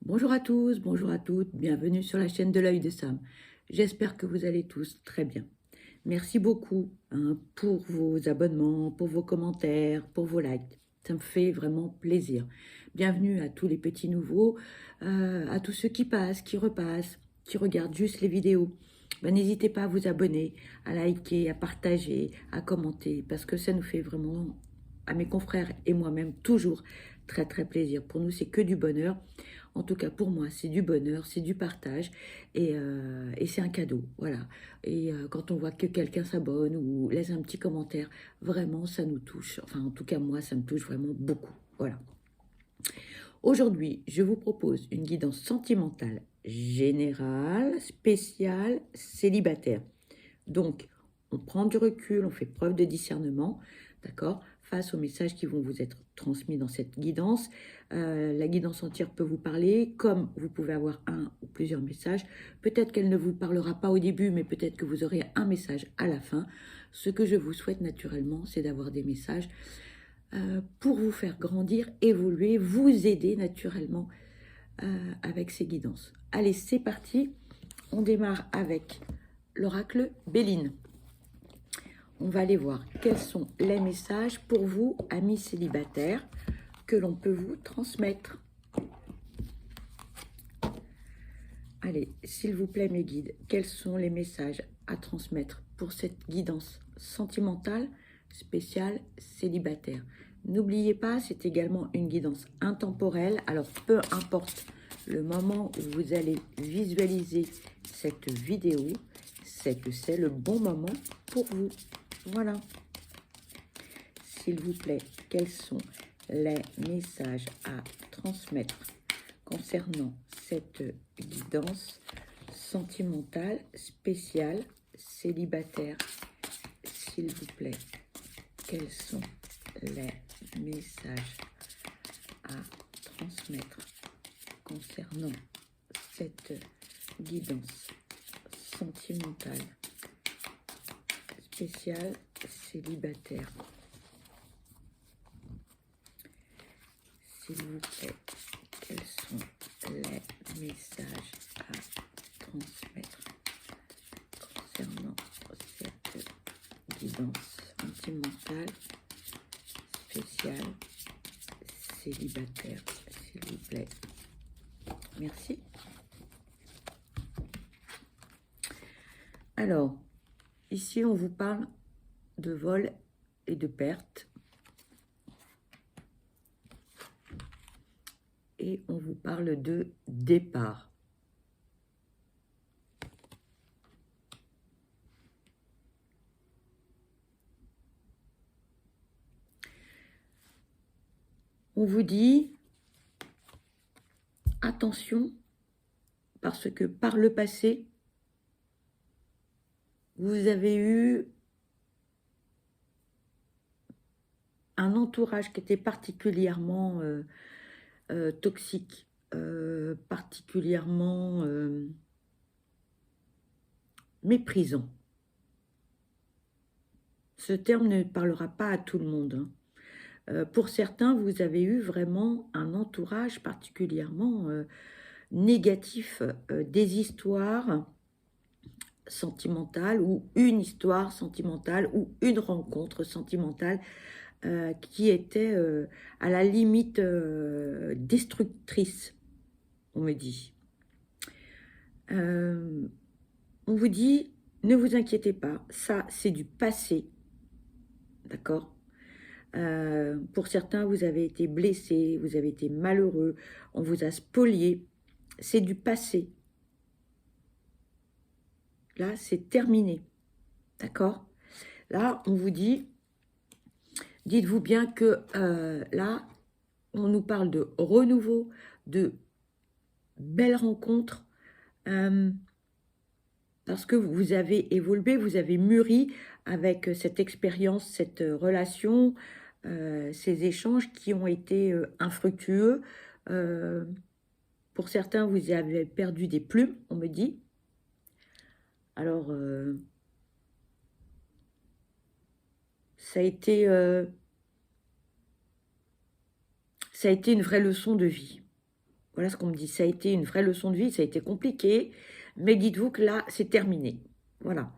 Bonjour à tous, bonjour à toutes, bienvenue sur la chaîne de l'œil de Sam. J'espère que vous allez tous très bien. Merci beaucoup pour vos abonnements, pour vos commentaires, pour vos likes. Ça me fait vraiment plaisir. Bienvenue à tous les petits nouveaux, à tous ceux qui passent, qui repassent, qui regardent juste les vidéos. Ben, n'hésitez pas à vous abonner, à liker, à partager, à commenter, parce que ça nous fait vraiment, à mes confrères et moi-même, toujours très très plaisir. Pour nous, c'est que du bonheur. En tout cas, pour moi, c'est du bonheur, c'est du partage et c'est un cadeau. Voilà. Et quand on voit que quelqu'un s'abonne ou laisse un petit commentaire, vraiment, ça nous touche. Enfin, en tout cas, moi, ça me touche vraiment beaucoup. Voilà. Aujourd'hui, je vous propose une guidance sentimentale générale, spéciale, célibataire. Donc, on prend du recul, on fait preuve de discernement, d'accord, face aux messages qui vont vous être transmis dans cette guidance. La guidance entière peut vous parler, comme vous pouvez avoir un ou plusieurs messages. Peut-être qu'elle ne vous parlera pas au début, mais peut-être que vous aurez un message à la fin. Ce que je vous souhaite naturellement, c'est d'avoir des messages pour vous faire grandir, évoluer, vous aider naturellement avec ces guidances. Allez, c'est parti. On démarre avec l'oracle Béline. On va aller voir quels sont les messages pour vous, amis célibataires, que l'on peut vous transmettre. Allez, s'il vous plaît, mes guides, quels sont les messages à transmettre pour cette guidance sentimentale, spéciale, célibataire? N'oubliez pas, c'est également une guidance intemporelle. Alors, peu importe le moment où vous allez visualiser cette vidéo, c'est que c'est le bon moment pour vous. Voilà. S'il vous plaît, quels sont les messages à transmettre concernant cette guidance sentimentale, spéciale, célibataire? S'il vous plaît, quels sont les messages à transmettre concernant cette guidance sentimentale, spéciale, célibataire? S'il vous plaît, quels sont les messages à transmettre concernant cette guidance sentimentale, spéciale, célibataire, s'il vous plaît? Merci. Alors, ici, on vous parle de vol et de perte. Et on vous parle de départ. On vous dit, attention, parce que par le passé, vous avez eu un entourage qui était particulièrement toxique, particulièrement méprisant. Ce terme ne parlera pas à tout le monde. Pour certains, vous avez eu vraiment un entourage particulièrement négatif, des histoires sentimentale ou une histoire sentimentale ou une rencontre sentimentale qui était à la limite destructrice, on me dit. On vous dit, ne vous inquiétez pas, ça c'est du passé, d'accord? Pour certains, vous avez été blessés, vous avez été malheureux, on vous a spolié, c'est du passé. Là, c'est terminé, d'accord? Là, on vous dit, dites-vous bien que là, on nous parle de renouveau, de belles rencontres, parce que vous avez évolué, vous avez mûri avec cette expérience, cette relation, ces échanges qui ont été infructueux. Pour certains, vous avez perdu des plumes, on me dit. Alors, ça a été une vraie leçon de vie. Voilà ce qu'on me dit. Ça a été une vraie leçon de vie, ça a été compliqué, mais dites-vous que là, c'est terminé. Voilà.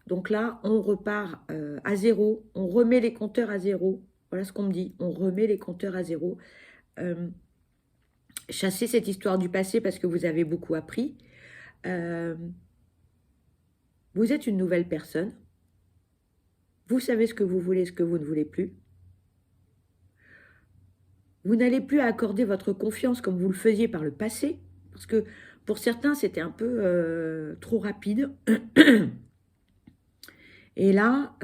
Donc là, on repart à zéro, on remet les compteurs à zéro. Voilà ce qu'on me dit, on remet les compteurs à zéro. Chassez cette histoire du passé parce que vous avez beaucoup appris. Vous êtes une nouvelle personne. Vous savez ce que vous voulez, ce que vous ne voulez plus. Vous n'allez plus accorder votre confiance comme vous le faisiez par le passé, parce que pour certains, c'était un peu trop rapide. Et là,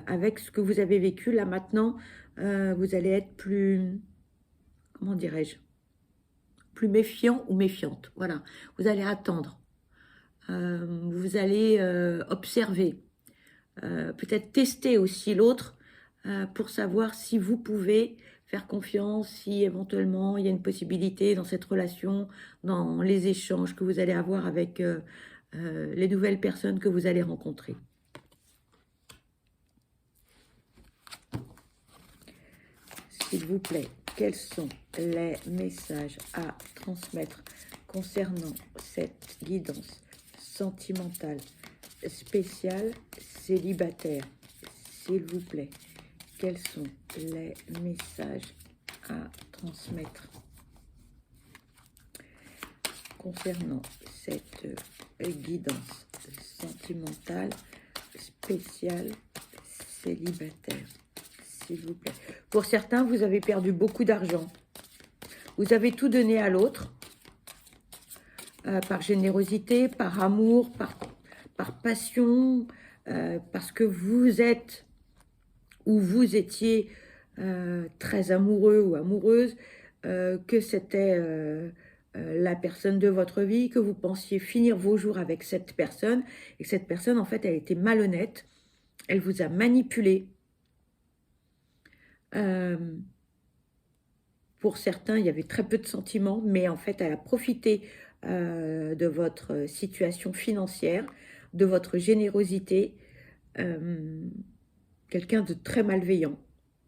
avec ce que vous avez vécu, là maintenant, vous allez être plus, comment dirais-je, plus méfiant ou méfiante. Voilà, vous allez attendre, vous allez observer, peut-être tester aussi l'autre pour savoir si vous pouvez faire confiance, si éventuellement il y a une possibilité dans cette relation, dans les échanges que vous allez avoir avec les nouvelles personnes que vous allez rencontrer. S'il vous plaît, quels sont les messages à transmettre concernant cette guidance sentimentale spéciale célibataire? S'il vous plaît, quels sont les messages à transmettre concernant cette guidance sentimentale spéciale célibataire? S'il vous plaît. Pour certains, vous avez perdu beaucoup d'argent. Vous avez tout donné à l'autre, par générosité, par amour, par passion, parce que vous êtes ou vous étiez très amoureux ou amoureuse, que c'était la personne de votre vie, que vous pensiez finir vos jours avec cette personne, et que cette personne, en fait, elle était malhonnête, elle vous a manipulé. Pour certains, il y avait très peu de sentiments, mais en fait, elle a profité de votre situation financière, de votre générosité, quelqu'un de très malveillant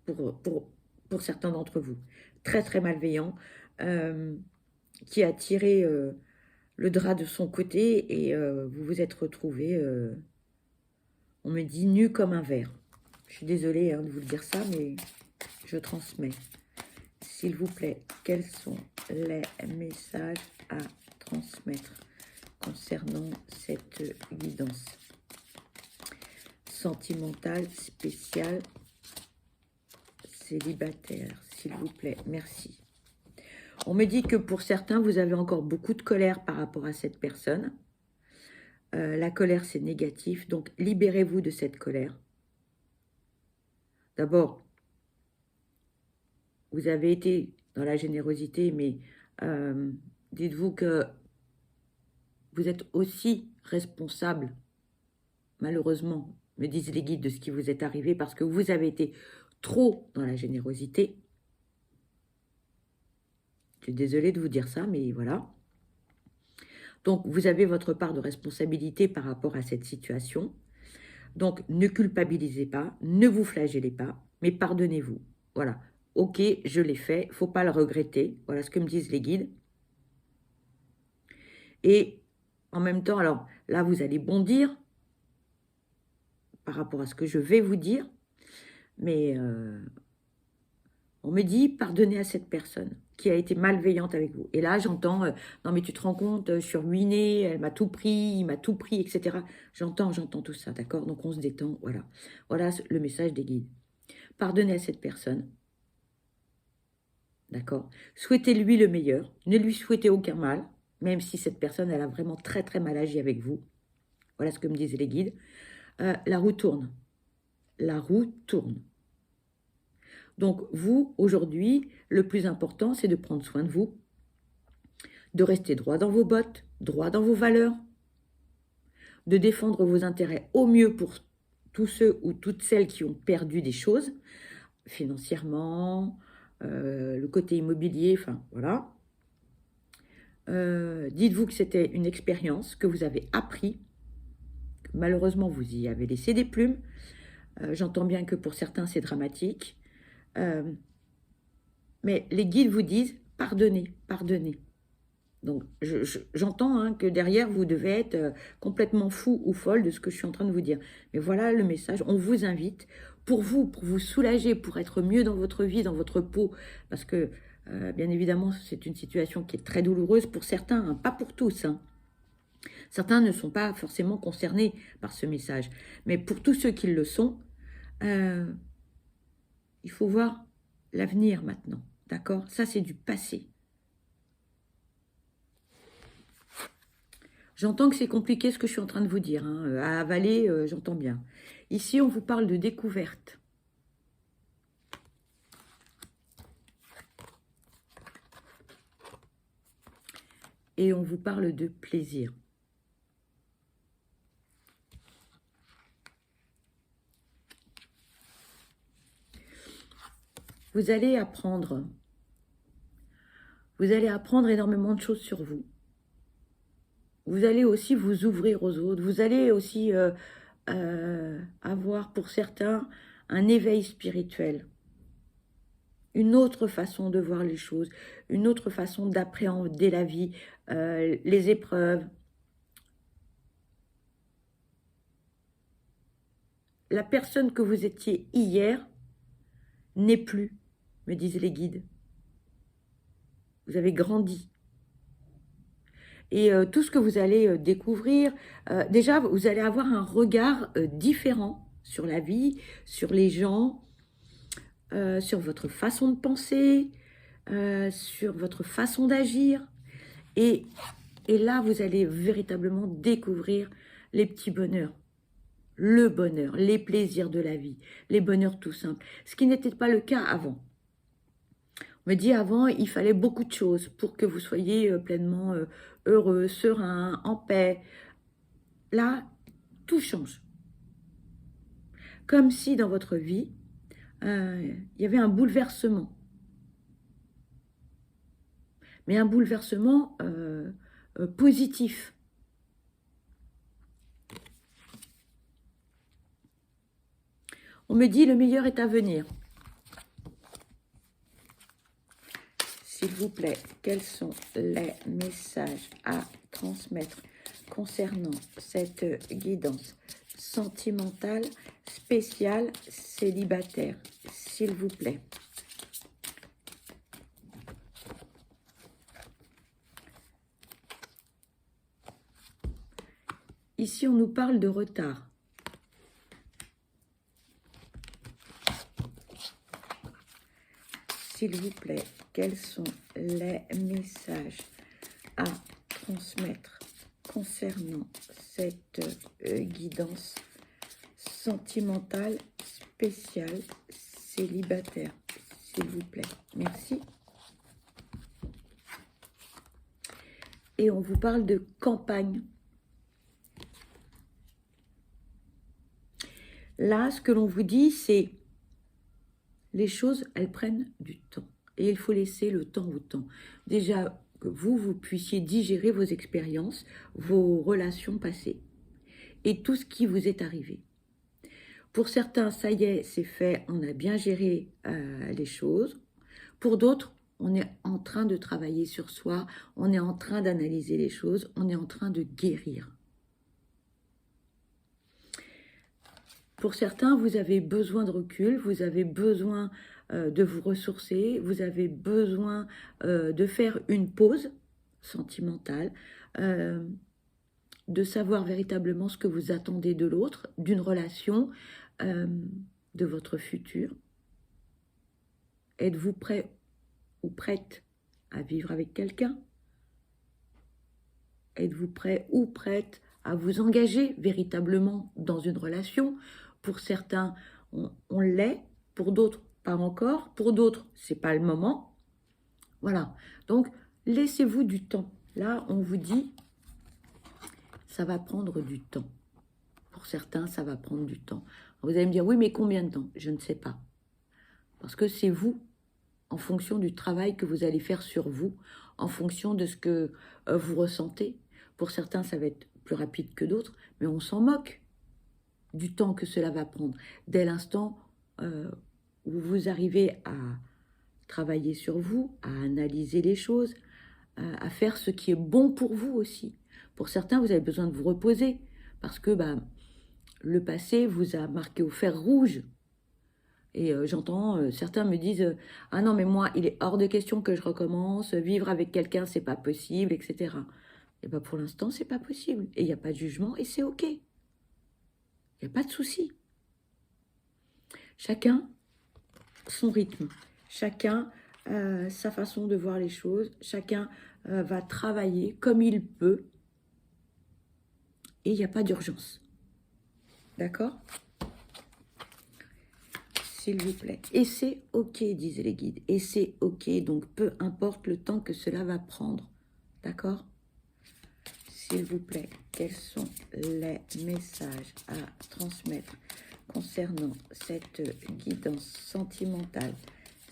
pour certains d'entre vous, très très malveillant, qui a tiré le drap de son côté et vous vous êtes retrouvés, on me dit, nu comme un verre. Je suis désolée de vous le dire ça, mais je transmets. S'il vous plaît, quels sont les messages à transmettre concernant cette guidance sentimentale spéciale célibataire? S'il vous plaît, merci. On me dit que pour certains, vous avez encore beaucoup de colère par rapport à cette personne. La colère, c'est négatif, donc libérez-vous de cette colère. D'abord, vous avez été dans la générosité, mais dites-vous que vous êtes aussi responsable, malheureusement, me disent les guides, de ce qui vous est arrivé, parce que vous avez été trop dans la générosité. Je suis désolée de vous dire ça, mais voilà. Donc, vous avez votre part de responsabilité par rapport à cette situation. Donc, ne culpabilisez pas, ne vous flagellez pas, mais pardonnez-vous. Voilà. Ok, je l'ai fait, il ne faut pas le regretter. Voilà ce que me disent les guides. Et en même temps, alors là, vous allez bondir par rapport à ce que je vais vous dire, mais on me dit, pardonnez à cette personne qui a été malveillante avec vous. Et là, j'entends, non mais tu te rends compte, je suis ruinée, elle m'a tout pris, il m'a tout pris, etc. J'entends tout ça, d'accord? Donc on se détend, voilà. Voilà le message des guides. Pardonnez à cette personne, d'accord? Souhaitez-lui le meilleur, ne lui souhaitez aucun mal, même si cette personne, elle a vraiment très très mal agi avec vous. Voilà ce que me disent les guides. La roue tourne. La roue tourne. Donc, vous, aujourd'hui, le plus important, c'est de prendre soin de vous, de rester droit dans vos bottes, droit dans vos valeurs, de défendre vos intérêts au mieux pour tous ceux ou toutes celles qui ont perdu des choses, financièrement, le côté immobilier, enfin, voilà. Dites-vous que c'était une expérience, que vous avez appris, que malheureusement, vous y avez laissé des plumes. J'entends bien que pour certains, c'est dramatique. Mais les guides vous disent, pardonnez, pardonnez. Donc, j'entends hein, que derrière, vous devez être complètement fou ou folle de ce que je suis en train de vous dire. Mais voilà le message. On vous invite pour vous soulager, pour être mieux dans votre vie, dans votre peau. Parce que, bien évidemment, c'est une situation qui est très douloureuse pour certains, hein, pas pour tous. Hein. Certains ne sont pas forcément concernés par ce message. Mais pour tous ceux qui le sont, il faut voir l'avenir maintenant. D'accord? Ça, c'est du passé. J'entends que c'est compliqué ce que je suis en train de vous dire. Hein. À avaler, j'entends bien. Ici, on vous parle de découverte. Et on vous parle de plaisir. Vous allez apprendre énormément de choses sur vous. Vous allez aussi vous ouvrir aux autres. Vous allez aussi avoir pour certains un éveil spirituel. Une autre façon de voir les choses, une autre façon d'appréhender la vie, les épreuves. La personne que vous étiez hier n'est plus, me disent les guides. Vous avez grandi. Et tout ce que vous allez découvrir, déjà, vous allez avoir un regard différent sur la vie, sur les gens, sur votre façon de penser, sur votre façon d'agir. Et là, vous allez véritablement découvrir les petits bonheurs, le bonheur, les plaisirs de la vie, les bonheurs tout simples, ce qui n'était pas le cas avant. On me dit avant, il fallait beaucoup de choses pour que vous soyez pleinement heureux, serein, en paix. Là, tout change. Comme si dans votre vie, il y avait un bouleversement. Mais un bouleversement positif. On me dit le meilleur est à venir. S'il vous plaît, quels sont les messages à transmettre concernant cette guidance sentimentale spéciale célibataire, s'il vous plaît? Ici, on nous parle de retard. S'il vous plaît, quels sont les messages à transmettre concernant cette guidance sentimentale spéciale célibataire, s'il vous plaît? Merci. Et on vous parle de campagne. Là, ce que l'on vous dit, c'est les choses, elles prennent du temps. Et il faut laisser le temps au temps. Déjà, que vous puissiez digérer vos expériences, vos relations passées et tout ce qui vous est arrivé. Pour certains, ça y est, c'est fait, on a bien géré les choses. Pour d'autres, on est en train de travailler sur soi, on est en train d'analyser les choses, on est en train de guérir. Pour certains, vous avez besoin de recul, vous avez besoin de vous ressourcer, vous avez besoin de faire une pause sentimentale, de savoir véritablement ce que vous attendez de l'autre, d'une relation, de votre futur. Êtes-vous prêt ou prête à vivre avec quelqu'un? Êtes-vous prêt ou prête à vous engager véritablement dans une relation? Pour certains, on l'est, pour d'autres, pas encore, pour d'autres, c'est pas le moment. Voilà, donc laissez-vous du temps. Là, on vous dit, ça va prendre du temps. Pour certains, ça va prendre du temps. Vous allez me dire, oui, mais combien de temps? Je ne sais pas. Parce que c'est vous, en fonction du travail que vous allez faire sur vous, en fonction de ce que vous ressentez. Pour certains, ça va être plus rapide que d'autres, mais on s'en moque du temps que cela va prendre. Dès l'instant où vous arrivez à travailler sur vous, à analyser les choses, à faire ce qui est bon pour vous aussi. Pour certains, vous avez besoin de vous reposer parce que le passé vous a marqué au fer rouge. Et j'entends, certains me disent ah non, mais moi, il est hors de question que je recommence, vivre avec quelqu'un, c'est pas possible, etc. Et bien pour l'instant, c'est pas possible. Et il n'y a pas de jugement et c'est OK. Il n'y a pas de souci. Chacun son rythme, chacun sa façon de voir les choses, chacun va travailler comme il peut et il n'y a pas d'urgence. D'accord ? S'il vous plaît. Et c'est OK, disaient les guides. Et c'est OK, donc peu importe le temps que cela va prendre. D'accord ? S'il vous plaît, quels sont les messages à transmettre concernant cette guidance sentimentale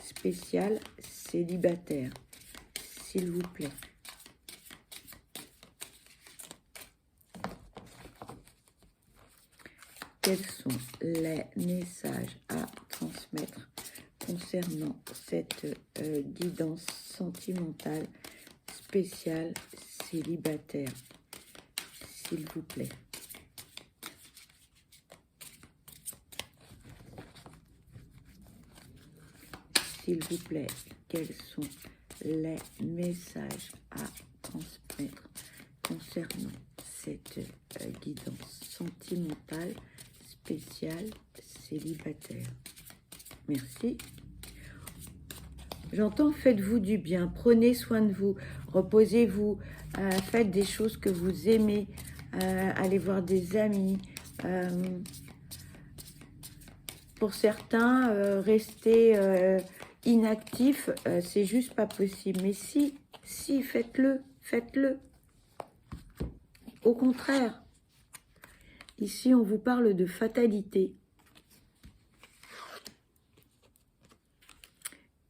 spéciale célibataire, s'il vous plaît. Quels sont les messages à transmettre concernant cette guidance sentimentale spéciale célibataire, s'il vous plaît. S'il vous plaît, quels sont les messages à transmettre concernant cette guidance sentimentale spéciale célibataire. Merci. J'entends, faites-vous du bien, prenez soin de vous, reposez-vous, faites des choses que vous aimez, allez voir des amis. Pour certains, rester inactif, c'est juste pas possible. Mais si, faites-le, faites-le. Au contraire, ici, on vous parle de fatalité.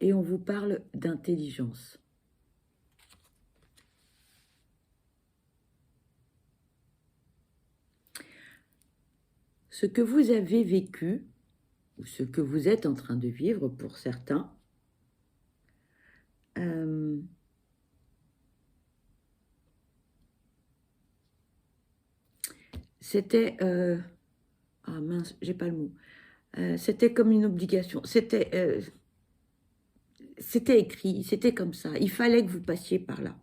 Et on vous parle d'intelligence. Ce que vous avez vécu, ou ce que vous êtes en train de vivre pour certains, c'était... ah mince, j'ai pas le mot. C'était comme une obligation. C'était écrit, c'était comme ça. Il fallait que vous passiez par là.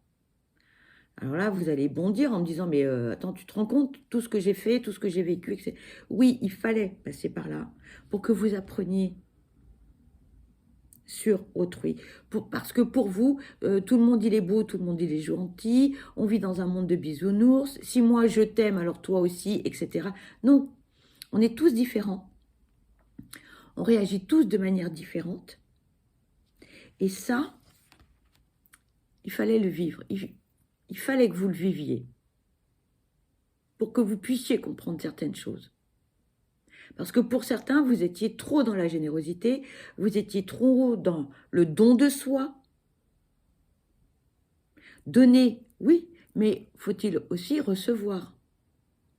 Alors là, vous allez bondir en me disant, mais attends, tu te rends compte, tout ce que j'ai fait, tout ce que j'ai vécu, etc. Oui, il fallait passer par là pour que vous appreniez sur autrui. Parce que pour vous, tout le monde il est beau, tout le monde il est gentil, on vit dans un monde de bisounours, si moi je t'aime, alors toi aussi, etc. Non, on est tous différents. On réagit tous de manière différente. Et ça, il fallait le vivre. Il fallait que vous le viviez pour que vous puissiez comprendre certaines choses. Parce que pour certains, vous étiez trop dans la générosité, vous étiez trop dans le don de soi. Donner, oui, mais faut-il aussi recevoir?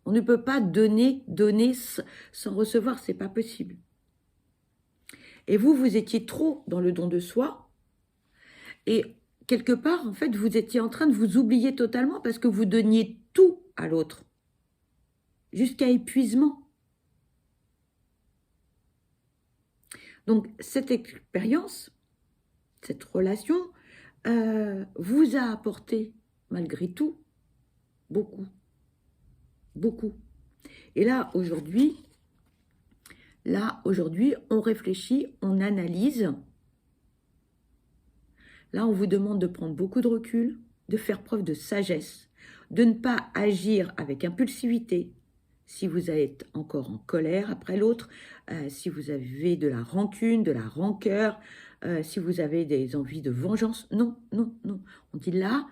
On ne peut pas donner sans recevoir, c'est pas possible. Et vous étiez trop dans le don de soi, et quelque part, en fait, vous étiez en train de vous oublier totalement parce que vous donniez tout à l'autre, jusqu'à épuisement. Donc, cette expérience, cette relation, vous a apporté, malgré tout, beaucoup. Beaucoup. Et là, aujourd'hui, on réfléchit, on analyse. Là, on vous demande de prendre beaucoup de recul, de faire preuve de sagesse, de ne pas agir avec impulsivité. Si vous êtes encore en colère après l'autre, si vous avez de la rancune, de la rancœur, si vous avez des envies de vengeance, non, non, non. On dit là,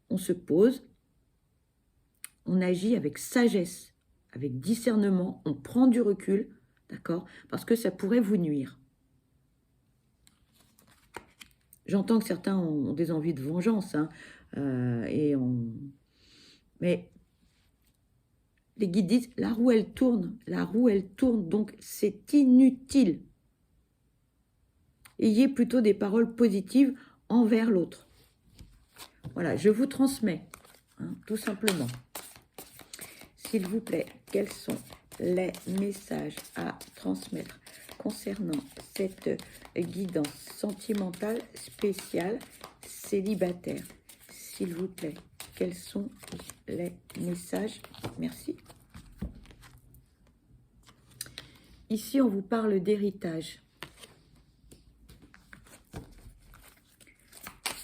on se pose, on agit avec sagesse, avec discernement, on prend du recul, d'accord? Parce que ça pourrait vous nuire. J'entends que certains ont des envies de vengeance, hein, mais les guides disent, la roue elle tourne, donc c'est inutile. Ayez plutôt des paroles positives envers l'autre. Voilà, je vous transmets, hein, tout simplement. S'il vous plaît, quels sont les messages à transmettre concernant cette guidance sentimentale spéciale célibataire? S'il vous plaît, quels sont les messages? Merci. Ici, on vous parle d'héritage.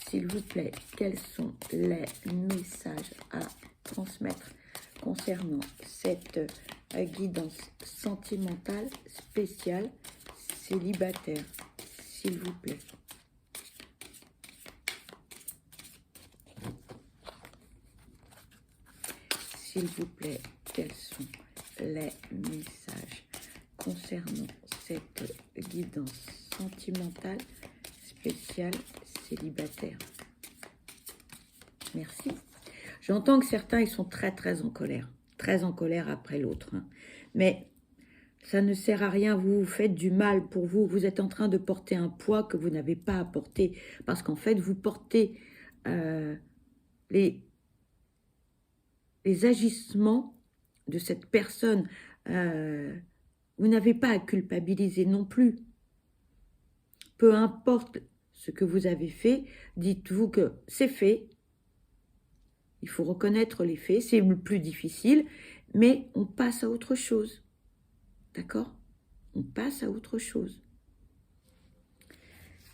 S'il vous plaît, quels sont les messages à transmettre concernant cette guidance sentimentale spéciale célibataire? S'il vous plaît. S'il vous plaît, quels sont les messages concernant cette guidance sentimentale spéciale célibataire? Merci. J'entends que certains, ils sont très en colère après l'autre. Hein. Mais ça ne sert à rien, vous vous faites du mal pour vous. Vous êtes en train de porter un poids que vous n'avez pas à porter. Parce qu'en fait, vous portez les agissements de cette personne. Vous n'avez pas à culpabiliser non plus. Peu importe ce que vous avez fait, dites-vous que c'est fait. Il faut reconnaître les faits, c'est le plus difficile, mais on passe à autre chose. D'accord? On passe à autre chose.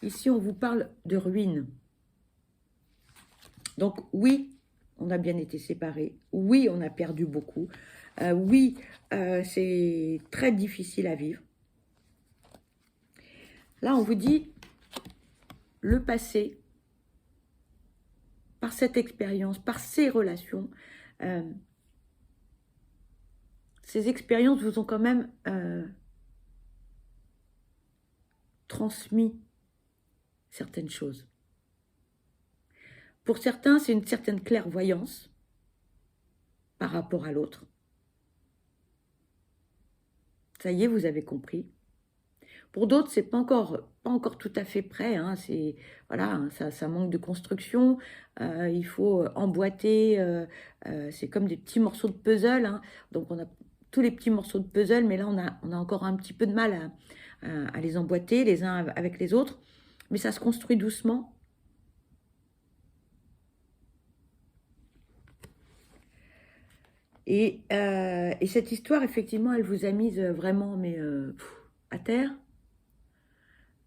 Ici, on vous parle de ruine. Donc oui, on a bien été séparés. Oui, on a perdu beaucoup. Oui, c'est très difficile à vivre. Là, on vous dit, le passé, par cette expérience, par ces relations, ces expériences vous ont quand même transmis certaines choses. Pour certains, c'est une certaine clairvoyance par rapport à l'autre. Ça y est, vous avez compris. Pour d'autres, c'est pas encore tout à fait prêt. Hein. C'est voilà, hein, ça manque de construction. Il faut emboîter. C'est comme des petits morceaux de puzzle. Hein. Donc on a tous les petits morceaux de puzzle, mais là on a encore un petit peu de mal à les emboîter les uns avec les autres. Mais ça se construit doucement. Et cette histoire, effectivement, elle vous a mise vraiment à terre.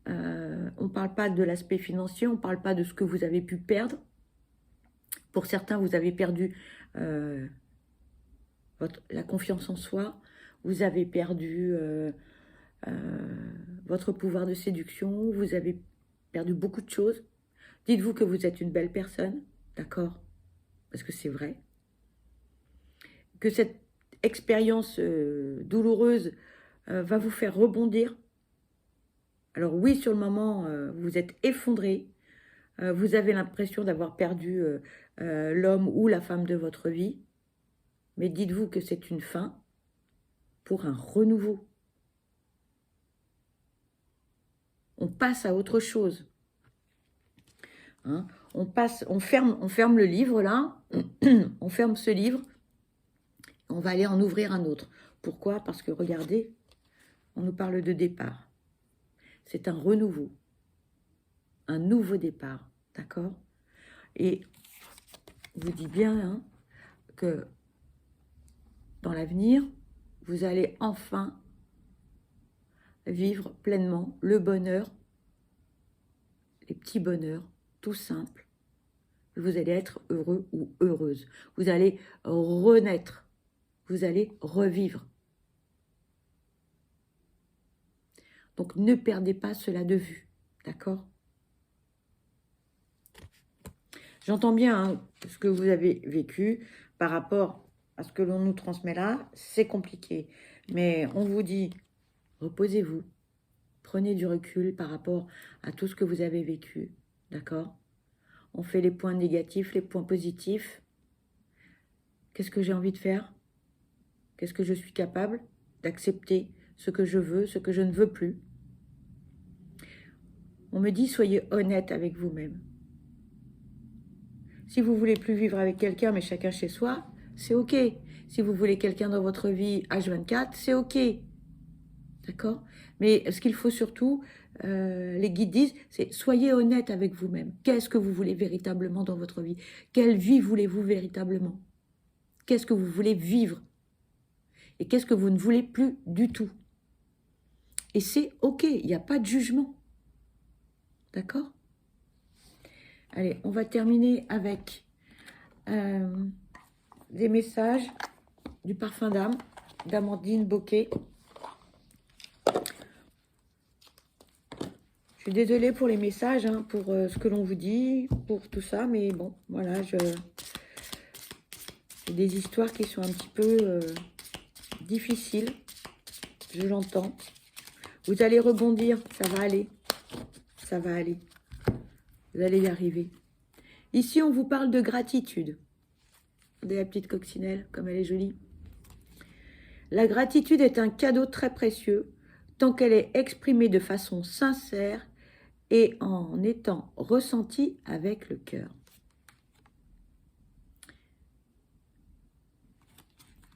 On ne parle pas de l'aspect financier, on ne parle pas de ce que vous avez pu perdre. Pour certains, vous avez perdu la confiance en soi, vous avez perdu votre pouvoir de séduction, vous avez perdu beaucoup de choses. Dites-vous que vous êtes une belle personne, d'accord? Parce que c'est vrai. Que cette expérience douloureuse va vous faire rebondir. Alors oui, sur le moment, vous êtes effondré. Vous avez l'impression d'avoir perdu l'homme ou la femme de votre vie. Mais dites-vous que c'est une fin pour un renouveau. On passe à autre chose. Hein? On ferme le livre là. On ferme ce livre. On va aller en ouvrir un autre. Pourquoi? Parce que regardez, on nous parle de départ. C'est un renouveau. Un nouveau départ. D'accord? Et je vous dis bien hein, que dans l'avenir, vous allez enfin vivre pleinement le bonheur, les petits bonheurs, tout simples. Vous allez être heureux ou heureuse. Vous allez renaître. Vous allez revivre. Donc, ne perdez pas cela de vue. D'accord? J'entends bien hein, ce que vous avez vécu par rapport à ce que l'on nous transmet là. C'est compliqué. Mais on vous dit, reposez-vous. Prenez du recul par rapport à tout ce que vous avez vécu. D'accord? On fait les points négatifs, les points positifs. Qu'est-ce que j'ai envie de faire? Qu'est-ce que je suis capable d'accepter? Ce que je veux, ce que je ne veux plus. On me dit, soyez honnête avec vous-même. Si vous voulez plus vivre avec quelqu'un, mais chacun chez soi, c'est OK. Si vous voulez quelqu'un dans votre vie H24, c'est OK. D'accord? Mais ce qu'il faut surtout, les guides disent, c'est soyez honnête avec vous-même. Qu'est-ce que vous voulez véritablement dans votre vie? Quelle vie voulez-vous véritablement? Qu'est-ce que vous voulez vivre? Et qu'est-ce que vous ne voulez plus du tout? Et c'est OK, il n'y a pas de jugement. D'accord? Allez, on va terminer avec des messages du parfum d'âme d'Amandine Bocquet. Je suis désolée pour les messages, hein, pour ce que l'on vous dit, pour tout ça, mais bon, voilà, j'ai des histoires qui sont un petit peu difficiles, je l'entends. Vous allez rebondir, ça va aller, ça va aller, vous allez y arriver. Ici, on vous parle de gratitude. Regardez la petite coccinelle, comme elle est jolie. La gratitude est un cadeau très précieux, tant qu'elle est exprimée de façon sincère et en étant ressentie avec le cœur.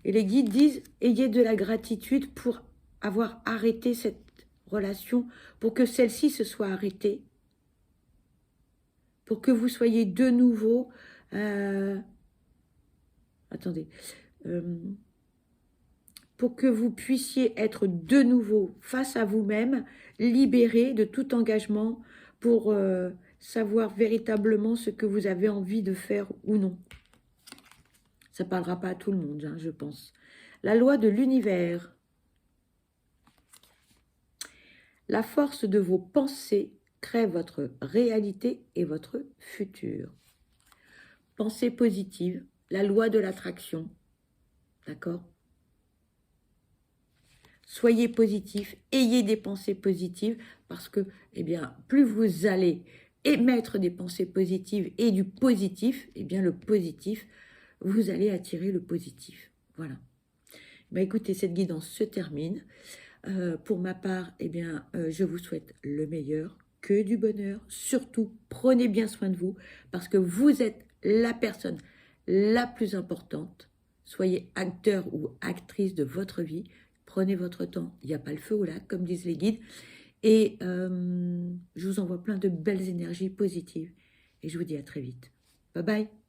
Et les guides disent, ayez de la gratitude pour avoir arrêté cette relation, pour que celle-ci se soit arrêtée, pour que vous soyez de nouveau... pour que vous puissiez être de nouveau face à vous-même, libéré de tout engagement pour savoir véritablement ce que vous avez envie de faire ou non. Ça ne parlera pas à tout le monde, hein, je pense. La loi de l'univers. La force de vos pensées crée votre réalité et votre futur. Pensée positive, la loi de l'attraction, d'accord? Soyez positif, ayez des pensées positives, parce que, eh bien, plus vous allez émettre des pensées positives et du positif, eh bien, le positif, vous allez attirer le positif. Voilà. Ben, écoutez, cette guidance se termine. Pour ma part, eh bien, je vous souhaite le meilleur, que du bonheur. Surtout, prenez bien soin de vous, parce que vous êtes la personne la plus importante. Soyez acteur ou actrice de votre vie. Prenez votre temps, il n'y a pas le feu au lac, comme disent les guides. Et je vous envoie plein de belles énergies positives. Et je vous dis à très vite. Bye bye.